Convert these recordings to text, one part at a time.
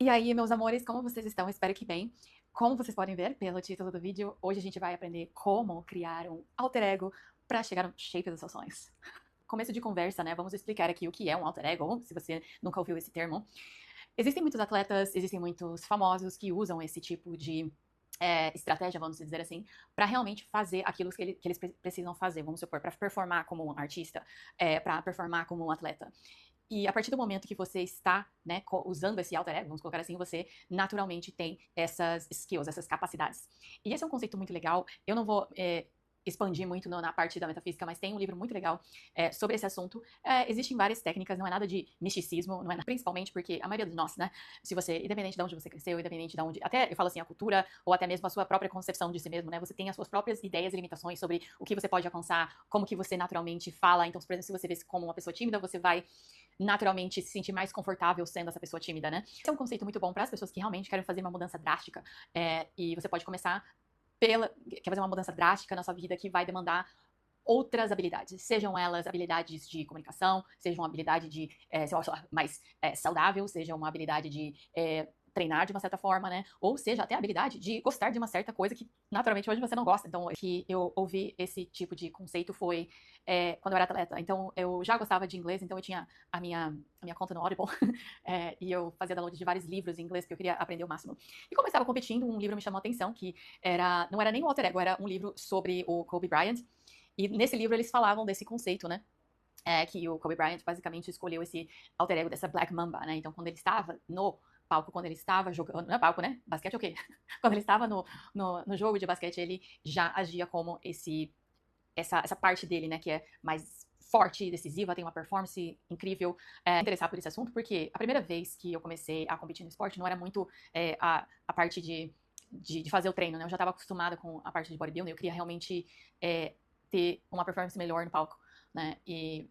E aí, meus amores, como vocês estão? Espero que bem. Como vocês podem ver pelo título do vídeo, hoje a gente vai aprender como criar um alter ego para chegar no shape dos seus sonhos. Começo de conversa, né? Vamos explicar aqui o que é um alter ego, se você nunca ouviu esse termo. Existem muitos atletas, existem muitos famosos que usam esse tipo de estratégia, vamos dizer assim, para realmente fazer aquilo que eles precisam fazer, vamos supor, para performar como um artista, para performar como um atleta. E a partir do momento que você está, né, usando esse alter ego, vamos colocar assim, você naturalmente tem essas skills, essas capacidades. E esse é um conceito muito legal. Eu não vou expandir muito na parte da metafísica, mas tem um livro muito legal sobre esse assunto. Existem várias técnicas, não é nada de misticismo, não é principalmente porque a maioria de nós, né, se você, independente de onde você cresceu, independente de onde, até eu falo assim, a cultura, ou até mesmo a sua própria concepção de si mesmo, né, você tem as suas próprias ideias e limitações sobre o que você pode alcançar, como que você naturalmente fala. Então, por exemplo, se você vê se como uma pessoa tímida, você vai naturalmente se sentir mais confortável sendo essa pessoa tímida, né? Esse é um conceito muito bom para as pessoas que realmente querem fazer uma mudança drástica. E você pode começar quer fazer uma mudança drástica na sua vida que vai demandar outras habilidades, sejam elas habilidades de comunicação, seja uma habilidade de ser uma pessoa mais saudável, seja uma habilidade de treinar de uma certa forma, né? Ou seja, até a habilidade de gostar de uma certa coisa que naturalmente hoje você não gosta. Então, que eu ouvi esse tipo de conceito foi quando eu era atleta. Então, eu já gostava de inglês, então eu tinha a minha conta no Audible e eu fazia download de vários livros em inglês porque eu queria aprender o máximo. E como eu estava competindo, um livro me chamou a atenção que não era nem o alter ego, era um livro sobre o Kobe Bryant. E nesse livro eles falavam desse conceito, né? Que o Kobe Bryant basicamente escolheu esse alter ego dessa Black Mamba, né? Então, quando ele estava no palco, quando ele estava jogando, não é palco, né? Basquete é o quê? Quando ele estava no jogo de basquete, ele já agia como essa parte dele, né? Que é mais forte, decisiva, tem uma performance incrível. Interessado por esse assunto, porque a primeira vez que eu comecei a competir no esporte não era muito a parte de fazer o treino, né? Eu já estava acostumada com a parte de bodybuilding, eu queria realmente ter uma performance melhor no palco, né? E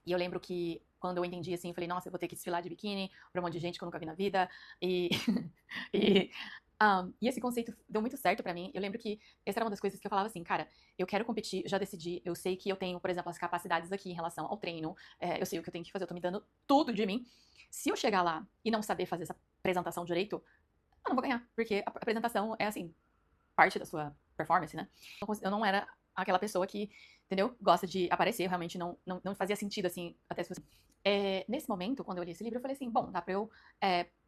eu lembro que quando eu entendi assim, eu falei, nossa, eu vou ter que desfilar de biquíni pra um monte de gente que eu nunca vi na vida. E, e, e esse conceito deu muito certo pra mim. Eu lembro que essa era uma das coisas que eu falava assim, cara, eu quero competir, eu já decidi, eu sei que eu tenho, por exemplo, as capacidades aqui em relação ao treino, eu sei o que eu tenho que fazer, eu tô me dando tudo de mim. Se eu chegar lá e não saber fazer essa apresentação direito, eu não vou ganhar, porque a apresentação é assim, parte da sua performance, né? Eu não era aquela pessoa que, entendeu? Gosta de aparecer, eu realmente não fazia sentido, assim, até se você... nesse momento, quando eu li esse livro, eu falei assim, bom, dá pra eu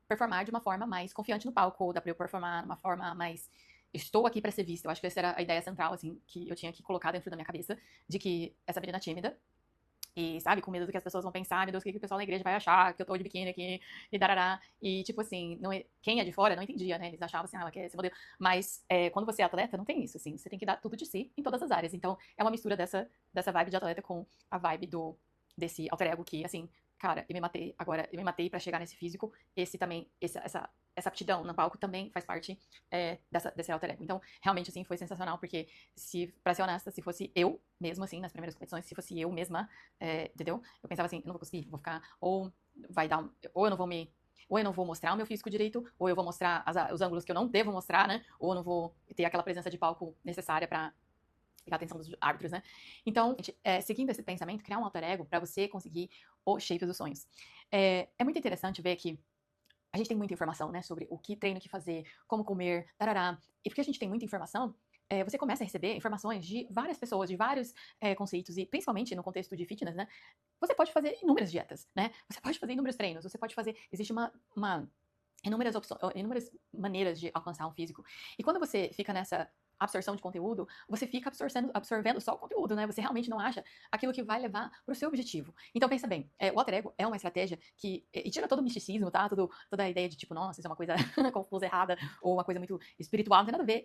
performar de uma forma mais confiante no palco, ou dá pra eu performar de uma forma mais... Estou aqui pra ser vista. Eu acho que essa era a ideia central, assim, que eu tinha que colocar dentro da minha cabeça, de que essa menina tímida, e, sabe, com medo do que as pessoas vão pensar, meu Deus, o que o pessoal na igreja vai achar, que eu tô de biquíni aqui, e darará. E, tipo assim, quem é de fora não entendia, né? Eles achavam assim, ela quer esse modelo. Mas quando você é atleta, não tem isso, assim. Você tem que dar tudo de si em todas as áreas. Então, é uma mistura dessa vibe de atleta com a vibe desse alter ego que, assim, cara, eu me matei agora, eu me matei pra chegar nesse físico. Esse também, essa aptidão no palco também faz parte desse alter ego. Então, realmente, assim, foi sensacional, porque, pra ser honesta, se fosse eu mesmo, assim, nas primeiras competições, se fosse eu mesma, entendeu? Eu pensava assim, eu não vou conseguir, vou ficar, ou eu não vou ou eu não vou mostrar o meu físico direito, ou eu vou mostrar os ângulos que eu não devo mostrar, né? Ou eu não vou ter aquela presença de palco necessária pra pegar a atenção dos árbitros, né? Então, gente, seguindo esse pensamento, criar um alter ego pra você conseguir o shape dos sonhos. É muito interessante ver que a gente tem muita informação, né, sobre o que treino que fazer, como comer, tarará. E porque a gente tem muita informação, você começa a receber informações de várias pessoas, de vários conceitos, e principalmente no contexto de fitness, né? Você pode fazer inúmeras dietas, né? Você pode fazer inúmeros treinos, você pode fazer. Existe inúmeras opções, inúmeras maneiras de alcançar um físico. E quando você fica nessa absorção de conteúdo, você fica absorvendo só o conteúdo, né? Você realmente não acha aquilo que vai levar para o seu objetivo. Então pensa bem, o alter ego é uma estratégia que e tira todo o misticismo, tá? Toda a ideia de tipo, nossa, isso é uma coisa confusa, errada, ou uma coisa muito espiritual, não tem nada a ver.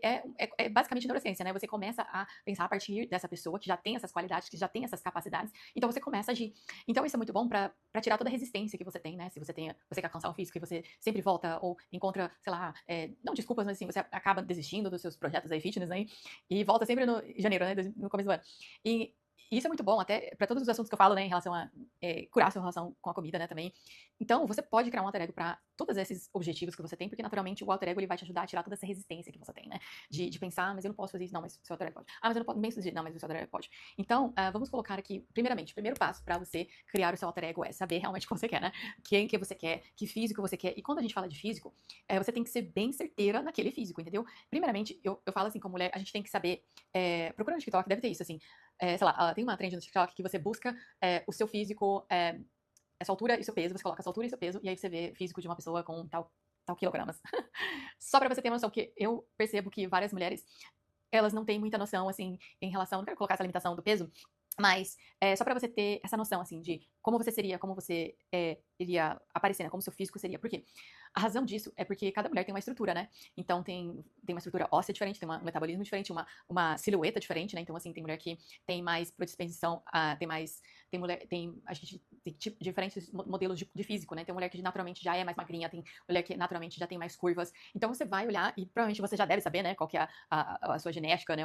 É basicamente neurociência, né? Você começa a pensar a partir dessa pessoa que já tem essas qualidades, que já tem essas capacidades, então você começa a agir. Então isso é muito bom para tirar toda a resistência que você tem, né? Se você quer alcançar um físico e você sempre volta ou encontra, sei lá, não desculpas, mas assim, você acaba desistindo dos seus projetos aí fitness, né? E volta sempre no janeiro, né? No começo do ano. E E isso é muito bom, até para todos os assuntos que eu falo, né, em relação a curar sua relação com a comida, né, também. Então, você pode criar um alter ego para todos esses objetivos que você tem, porque naturalmente o alter ego ele vai te ajudar a tirar toda essa resistência que você tem, né? De pensar, mas eu não posso fazer isso, não, mas o seu alter ego pode. Ah, mas eu não posso bem fazer, não, mas o seu alter ego pode. Então, vamos colocar aqui, primeiramente, o primeiro passo para você criar o seu alter ego é saber realmente o que você quer, né? Quem que você quer, que físico você quer. E quando a gente fala de físico, você tem que ser bem certeira naquele físico, entendeu? Primeiramente, eu falo assim, como mulher, a gente tem que saber, procura no TikTok, deve ter isso, assim, sei lá, tem uma trend no TikTok que você busca o seu físico, essa altura e seu peso, você coloca essa altura e seu peso, e aí você vê físico de uma pessoa com tal quilogramas. Só pra você ter uma noção, porque eu percebo que várias mulheres, elas não têm muita noção, assim, em relação, não quero colocar essa limitação do peso, mas só pra você ter essa noção, assim, de como você seria, como você iria aparecer, né, como seu físico seria. Por quê? A razão disso é porque cada mulher tem uma estrutura, né? Então tem uma estrutura óssea diferente, tem um metabolismo diferente, uma silhueta diferente, né? Então, assim, tem mulher que tem mais predisposição a tem mais. Tem mulher. A gente tem tipo, diferentes modelos de físico, né? Tem mulher que naturalmente já é mais magrinha, tem mulher que naturalmente já tem mais curvas. Então você vai olhar, e provavelmente você já deve saber, né? Qual que é a sua genética, né?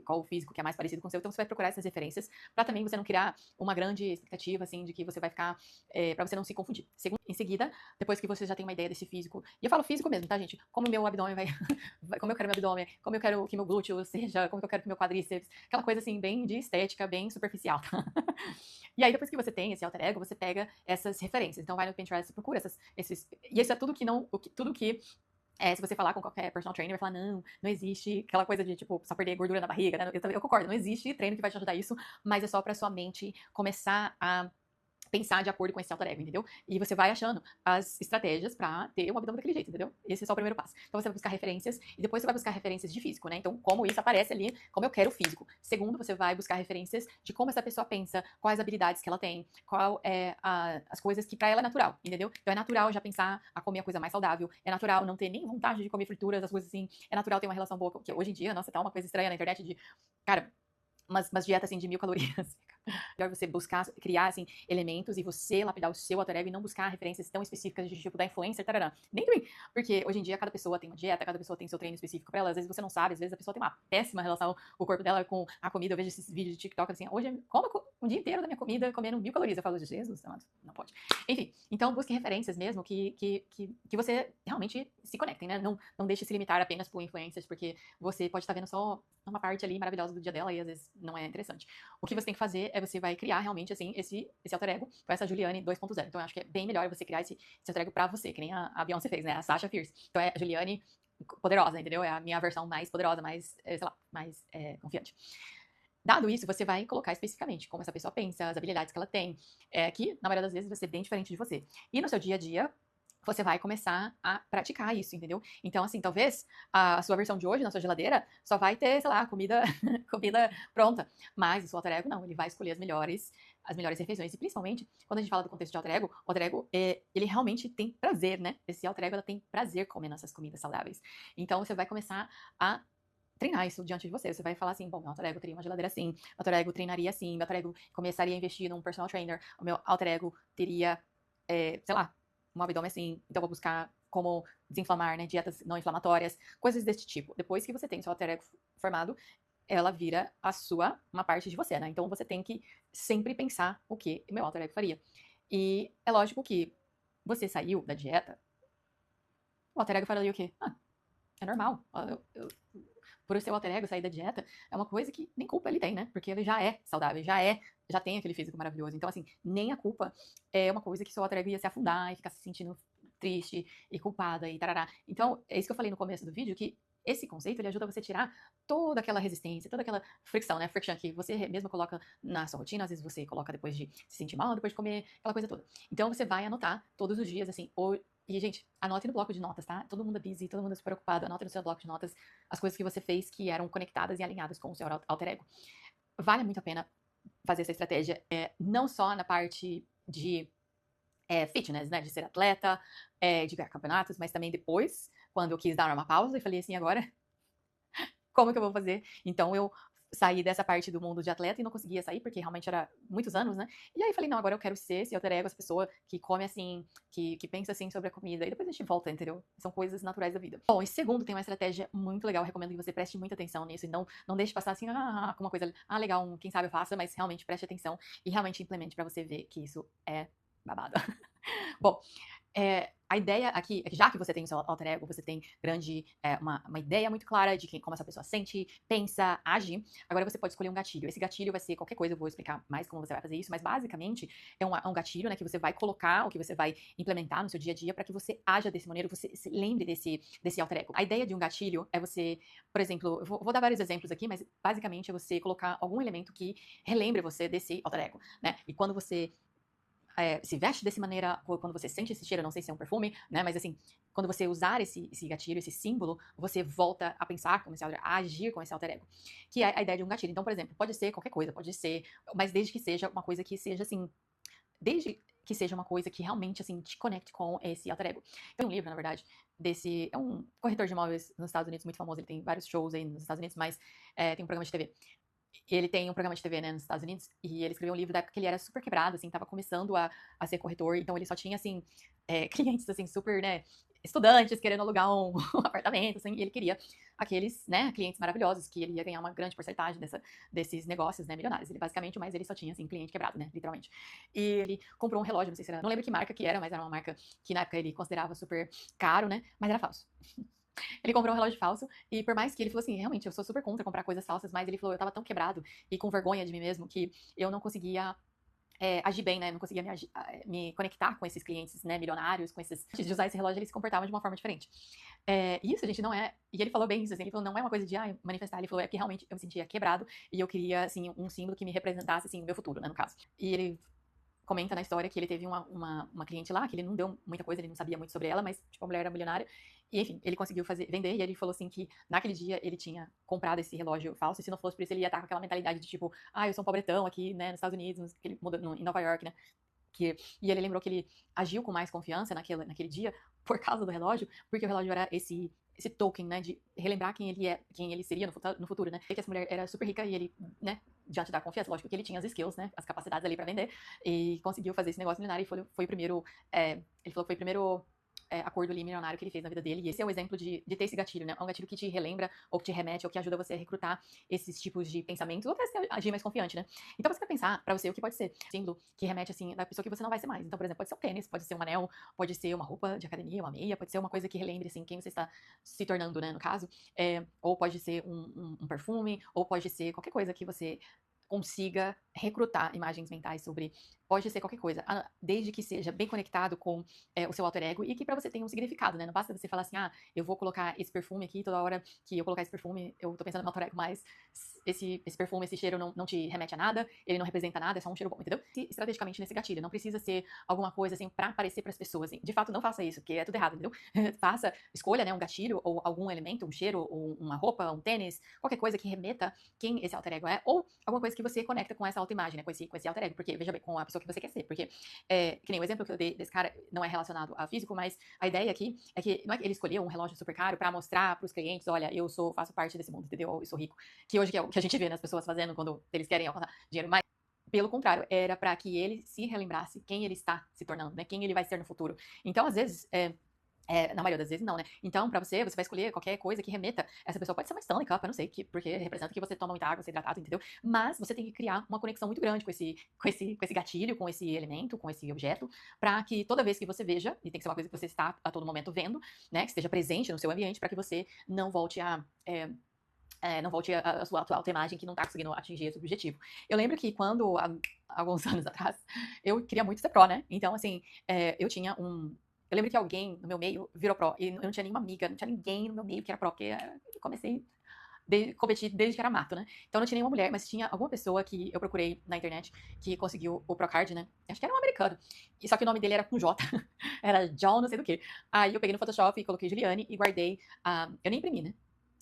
Qual o físico que é mais parecido com o seu. Então você vai procurar essas referências pra também você não criar uma grande expectativa, assim, de que você vai ficar. Pra você não se confundir. Em seguida, depois que você já tem uma ideia desse físico, e eu falo físico mesmo, tá, gente? Como meu abdômen como eu quero meu abdômen, como eu quero que meu glúteo seja, como eu quero que meu quadríceps, aquela coisa assim, bem de estética, bem superficial, tá? E aí, depois que você tem esse alter ego, você pega essas referências. Então, vai no Pinterest e procura esses. E isso é tudo que não. Tudo que se você falar com qualquer personal trainer, vai falar, não existe aquela coisa de, tipo, só perder gordura na barriga, né? Eu concordo, não existe treino que vai te ajudar isso, mas é só pra sua mente começar a pensar de acordo com esse alter ego, entendeu? E você vai achando as estratégias pra ter um abdômen daquele jeito, entendeu? Esse é só o primeiro passo. Então você vai buscar referências e depois você vai buscar referências de físico, né? Então, como isso aparece ali, como eu quero o físico. Segundo, você vai buscar referências de como essa pessoa pensa, quais habilidades que ela tem, qual é as coisas que pra ela é natural, entendeu? Então é natural já pensar a comer a coisa mais saudável, é natural não ter nem vontade de comer frituras, as coisas assim, é natural ter uma relação boa, porque hoje em dia, nossa, tá uma coisa estranha na internet de, cara, umas dietas assim de 1000 calorias. Melhor você buscar, criar, assim, elementos e você lapidar o seu alter ego e não buscar referências tão específicas de tipo da influencer, tarará. Nem também. Porque hoje em dia cada pessoa tem uma dieta, cada pessoa tem seu treino específico pra ela. Às vezes você não sabe, às vezes a pessoa tem uma péssima relação com o corpo dela, com a comida. Eu vejo esses vídeos de TikTok assim, hoje como um dia inteiro da minha comida comendo 1000 calorias. Eu falo, Jesus, não pode. Enfim, então busque referências mesmo que você realmente se conectem, né? Não deixe se limitar apenas por influencers, porque você pode estar vendo só uma parte ali maravilhosa do dia dela e às vezes não é interessante. O que você tem que fazer é você vai criar realmente, assim, esse alter ego para essa Juliane 2.0. Então, eu acho que é bem melhor você criar esse alter ego pra você, que nem a Beyoncé fez, né? A Sasha Fierce. Então, é a Juliane poderosa, entendeu? É a minha versão mais poderosa, mais, sei lá, mais confiante. Dado isso, você vai colocar especificamente como essa pessoa pensa, as habilidades que ela tem, que, na maioria das vezes, vai ser bem diferente de você. E no seu dia a dia, você vai começar a praticar isso, entendeu? Então, assim, talvez a sua versão de hoje na sua geladeira só vai ter, sei lá, comida, comida pronta. Mas o seu alter ego não, ele vai escolher as melhores refeições. E principalmente, quando a gente fala do contexto de alter ego, o alter ego, ele realmente tem prazer, né? Esse alter ego, ela tem prazer comendo essas comidas saudáveis. Então, você vai começar a treinar isso diante de você. Você vai falar assim, bom, meu alter ego teria uma geladeira assim, meu alter ego treinaria assim, meu alter ego começaria a investir num personal trainer, o meu alter ego teria, sei lá, um abdômen assim, então vou buscar como desinflamar, né, dietas não inflamatórias, coisas desse tipo. Depois que você tem seu alter ego formado, ela vira uma parte de você, né? Então você tem que sempre pensar o que o meu alter ego faria. E é lógico que você saiu da dieta, o alter ego faria o quê? É normal. Por o seu alter ego sair da dieta, é uma coisa que nem culpa ele tem, né? Porque ele já é saudável, já tem aquele físico maravilhoso. Então, assim, nem a culpa é uma coisa que seu alter ego ia se afundar e ficar se sentindo triste e culpada e tarará. Então, é isso que eu falei no começo do vídeo, que esse conceito, ele ajuda você a tirar toda aquela resistência, toda aquela fricção, né? Friction que você mesmo coloca na sua rotina, às vezes você coloca depois de se sentir mal, depois de comer, aquela coisa toda. Então, você vai anotar todos os dias, assim, e, gente, anote no bloco de notas, tá? Todo mundo é busy, todo mundo é super ocupado. Anote no seu bloco de notas as coisas que você fez que eram conectadas e alinhadas com o seu alter ego. Vale muito a pena fazer essa estratégia, não só na parte de fitness, né? De ser atleta, de ganhar campeonatos, mas também depois, quando eu quis dar uma pausa e falei assim, agora, como que eu vou fazer? Então, eu sair dessa parte do mundo de atleta e não conseguia sair, porque realmente era muitos anos, né? E aí falei, não, agora eu quero ser esse alter ego, essa pessoa que come assim, que pensa assim sobre a comida, e depois a gente volta, entendeu? São coisas naturais da vida. Bom, e segundo, tem uma estratégia muito legal, eu recomendo que você preste muita atenção nisso, e não deixe passar assim, com uma coisa, legal, quem sabe eu faça, mas realmente preste atenção e realmente implemente pra você ver que isso é babado. Bom, a ideia aqui é que já que você tem o seu alter ego, você tem uma ideia muito clara de como essa pessoa sente, pensa, age, agora você pode escolher um gatilho. Esse gatilho vai ser qualquer coisa, eu vou explicar mais como você vai fazer isso, mas basicamente é um gatilho, né, que você vai colocar, ou que você vai implementar no seu dia a dia para que você haja desse maneira, você se lembre desse alter ego. A ideia de um gatilho é você, por exemplo, eu vou dar vários exemplos aqui, mas basicamente é você colocar algum elemento que relembre você desse alter ego, né? E quando você se veste dessa maneira, quando você sente esse cheiro, não sei se é um perfume, né? Mas assim, quando você usar esse gatilho, esse símbolo, você volta a pensar como esse alter, a agir com esse alter ego. Que é a ideia de um gatilho. Então, por exemplo, pode ser qualquer coisa, pode ser, mas desde que seja uma coisa que seja assim, desde que seja uma coisa que realmente assim te conecte com esse alter ego. Tem um livro, na verdade, é um corretor de imóveis nos Estados Unidos muito famoso, ele tem vários shows aí nos Estados Unidos, mas tem um programa de TV. Ele tem um programa de TV, né, nos Estados Unidos, e ele escreveu um livro da época que ele era super quebrado, assim, tava começando a ser corretor, então ele só tinha, assim, clientes, assim, super, né, estudantes querendo alugar um apartamento, assim, e ele queria aqueles, né, clientes maravilhosos, que ele ia ganhar uma grande porcentagem desses negócios, né, milionários. Ele basicamente, mas ele só tinha, assim, cliente quebrado, né, literalmente. E ele comprou um relógio, não sei se era, não lembro que marca que era, mas era uma marca que na época ele considerava super caro, né, mas era falso. Ele comprou um relógio falso e por mais que ele falou assim, realmente, eu sou super contra comprar coisas falsas, mas ele falou, eu tava tão quebrado e com vergonha de mim mesmo que eu não conseguia agir bem, né? Não conseguia me conectar com esses clientes, né, milionários, com esses. Antes de usar esse relógio, eles se comportavam de uma forma diferente. Isso, gente, não é. E ele falou bem isso, assim, ele falou, não é uma coisa de manifestar, ele falou, é que realmente eu me sentia quebrado e eu queria, assim, um símbolo que me representasse, assim, o meu futuro, né, no caso. E ele comenta na história que ele teve uma cliente lá, que ele não deu muita coisa, ele não sabia muito sobre ela, mas, tipo, a mulher era milionária. E, enfim, ele conseguiu vender, e ele falou assim que naquele dia ele tinha comprado esse relógio falso, e se não fosse por isso ele ia estar com aquela mentalidade de tipo, eu sou um pobretão aqui, né, nos Estados Unidos, que ele muda em Nova York, né, e ele lembrou que ele agiu com mais confiança naquele dia por causa do relógio, porque o relógio era esse token, né, de relembrar quem ele seria no futuro, né? E que essa mulher era super rica e ele, né, diante da confiança, lógico que ele tinha as skills, né, as capacidades ali pra vender, e conseguiu fazer esse negócio milionário e foi o primeiro, ele falou que foi o primeiro acordo ali milionário que ele fez na vida dele, e esse é o exemplo de ter esse gatilho, né? É um gatilho que te relembra, ou que te remete, ou que ajuda você a recrutar esses tipos de pensamentos, ou até agir mais confiante, né? Então você vai pensar pra você o que pode ser símbolo que remete, assim, da pessoa que você não vai ser mais. Então, por exemplo, pode ser um tênis, pode ser um anel, pode ser uma roupa de academia, uma meia, pode ser uma coisa que relembre, assim, quem você está se tornando, né, no caso, ou pode ser um perfume, ou pode ser qualquer coisa que você consiga recrutar imagens mentais sobre, pode ser qualquer coisa, desde que seja bem conectado com o seu alter ego e que pra você tenha um significado, né? Não basta você falar assim, eu vou colocar esse perfume aqui, toda hora que eu colocar esse perfume, eu tô pensando no alter ego, mas esse perfume, esse cheiro não te remete a nada, ele não representa nada, é só um cheiro bom, entendeu? Estrategicamente nesse gatilho, não precisa ser alguma coisa assim pra aparecer pras pessoas, assim. De fato, não faça isso, porque é tudo errado, entendeu? Escolha, né, um gatilho ou algum elemento, um cheiro, ou uma roupa, um tênis, qualquer coisa que remeta quem esse alter ego é, ou alguma coisa que você conecta com essa autoimagem, né, com esse alter ego, porque, veja bem, com a pessoa que você quer ser, porque, que nem o exemplo que eu dei desse cara não é relacionado a físico, mas a ideia aqui é que não é que ele escolheu um relógio super caro pra mostrar pros clientes, olha, faço parte desse mundo, entendeu? Eu sou rico, que hoje que é o que a gente vê nas pessoas fazendo quando eles querem alcançar dinheiro mais. Pelo contrário, era para que ele se relembrasse quem ele está se tornando, né? Quem ele vai ser no futuro. Então, às vezes, na maioria das vezes, não, né? Então, pra você vai escolher qualquer coisa que remeta. Essa pessoa pode ser uma Stanley Cup, eu não sei, porque representa que você toma muita água, você é hidratado, entendeu? Mas você tem que criar uma conexão muito grande com esse gatilho, com esse elemento, com esse objeto, pra que toda vez que você veja, e tem que ser uma coisa que você está a todo momento vendo, né? Que esteja presente no seu ambiente, pra que você não volte não volte a sua atual imagem que não tá conseguindo atingir esse objetivo. Eu lembro que quando, há alguns anos atrás, eu queria muito ser pró, né? Então, assim, eu tinha eu lembro que alguém no meu meio virou pró, e eu não tinha nenhuma amiga, não tinha ninguém no meu meio que era pró, porque eu comecei competir desde que era mato, né? Então não tinha nenhuma mulher, mas tinha alguma pessoa que eu procurei na internet que conseguiu o Procard, né? Acho que era um americano. E só que o nome dele era com J. Era John, não sei do que. Aí eu peguei no Photoshop e coloquei Juliane e guardei. Eu nem imprimi, né?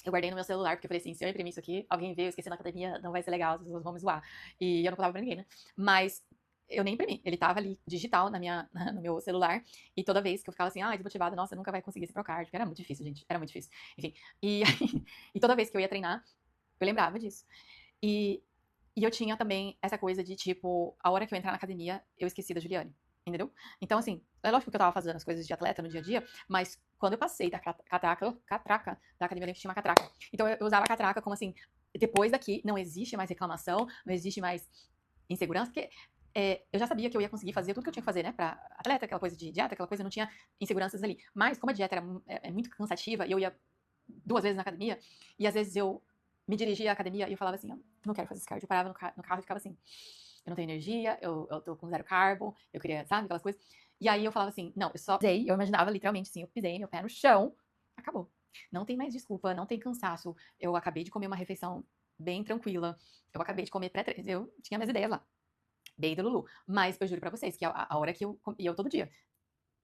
Eu guardei no meu celular, porque eu falei assim, se eu imprimir isso aqui, alguém vê, eu esqueci na academia, não vai ser legal, as pessoas vão me zoar. E eu não contava pra ninguém, né? Mas eu nem imprimi. Ele tava ali, digital, no meu celular. E toda vez que eu ficava assim, desmotivada, nossa, nunca vai conseguir esse Procard. Porque era muito difícil, gente. Era muito difícil. Enfim. E, e toda vez que eu ia treinar, eu lembrava disso. E, e eu tinha também essa coisa de, tipo, a hora que eu entrar na academia, eu esqueci da Juliane, entendeu? Então, assim, é lógico que eu tava fazendo as coisas de atleta no dia a dia, mas quando eu passei da catraca da academia, eu lembro que tinha uma catraca. Então, eu usava a catraca como assim, depois daqui não existe mais reclamação, não existe mais insegurança, porque eu já sabia que eu ia conseguir fazer tudo que eu tinha que fazer, né, pra atleta, aquela coisa de dieta, aquela coisa, não tinha inseguranças ali. Mas, como a dieta é muito cansativa, e eu ia 2 vezes na academia, e às vezes eu me dirigia à academia e eu falava assim, eu não quero fazer esse cardio. Eu parava no carro e ficava assim, eu não tenho energia, eu tô com zero carbo, eu queria, sabe, aquelas coisas. E aí eu falava assim, não, eu só pisei, eu imaginava literalmente assim, eu pisei meu pé no chão, acabou. Não tem mais desculpa, não tem cansaço. Eu acabei de comer uma refeição bem tranquila, eu acabei de comer pré-treino, eu tinha minhas ideias lá, bem do Lulu. Mas eu juro pra vocês que a hora que eu todo dia,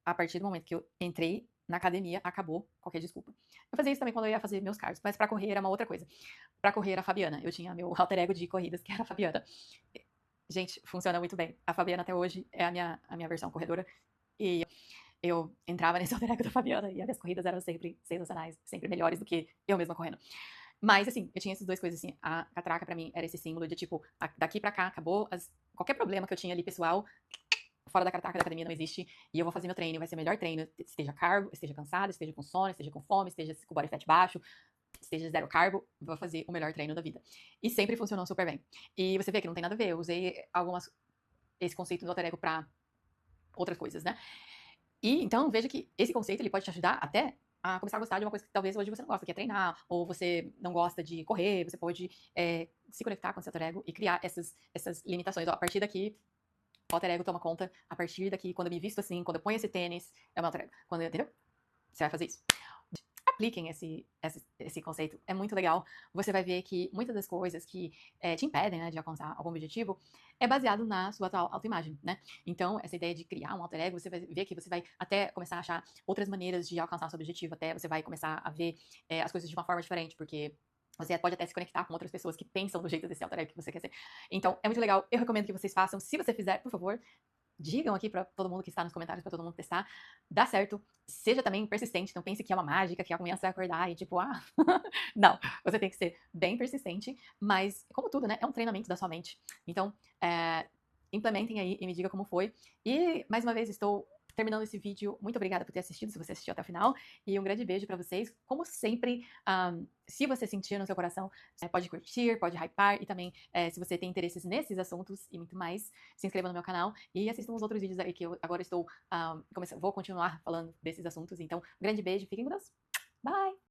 a partir do momento que eu entrei na academia, acabou qualquer desculpa. Eu fazia isso também quando eu ia fazer meus cards, mas pra correr era uma outra coisa. Pra correr era a Fabiana. Eu tinha meu alter ego de corridas, que era a Fabiana. Gente, funciona muito bem. A Fabiana até hoje é a minha versão corredora. E eu entrava nesse alter ego da Fabiana e as minhas corridas eram sempre sensacionais, sempre melhores do que eu mesma correndo. Mas, assim, eu tinha essas duas coisas, assim. A catraca, pra mim, era esse símbolo de, tipo, daqui pra cá, acabou. Qualquer problema que eu tinha ali, pessoal, fora da catraca da academia não existe. E eu vou fazer meu treino, vai ser o melhor treino. Esteja carbo, esteja cansado, esteja com sono, esteja com fome, esteja com body fat baixo, esteja zero carbo, vou fazer o melhor treino da vida. E sempre funcionou super bem. E você vê que não tem nada a ver. Eu usei esse conceito do alter ego pra outras coisas, né? E então veja que esse conceito ele pode te ajudar até a começar a gostar de uma coisa que talvez hoje você não gosta, que é treinar, ou você não gosta de correr, você pode se conectar com o seu alter ego e criar essas limitações. Ó, a partir daqui, o alter ego toma conta. A partir daqui, quando eu me visto assim, quando eu ponho esse tênis, é o meu alter ego. Entendeu? Você vai fazer isso. Apliquem esse conceito, é muito legal. Você vai ver que muitas das coisas que te impedem, né, de alcançar algum objetivo é baseado na sua atual autoimagem, né? Então, essa ideia de criar um alter ego, você vai ver que você vai até começar a achar outras maneiras de alcançar seu objetivo, até você vai começar a ver as coisas de uma forma diferente, porque você pode até se conectar com outras pessoas que pensam do jeito desse alter ego que você quer ser. Então, é muito legal. Eu recomendo que vocês façam. Se você fizer, por favor, digam aqui pra todo mundo que está nos comentários, pra todo mundo testar. Dá certo. Seja também persistente. Não pense que é uma mágica, que amanhã você vai acordar e tipo, ah. Não. Você tem que ser bem persistente. Mas, como tudo, né? É um treinamento da sua mente. Então, implementem aí e me diga como foi. E, mais uma vez, estou terminando esse vídeo. Muito obrigada por ter assistido, se você assistiu até o final. E um grande beijo pra vocês. Como sempre, se você sentir no seu coração, pode curtir, pode hypar. E também, se você tem interesses nesses assuntos e muito mais, se inscreva no meu canal e assistam os outros vídeos aí que eu agora estou vou continuar falando desses assuntos. Então, um grande beijo, fiquem com Deus. Bye!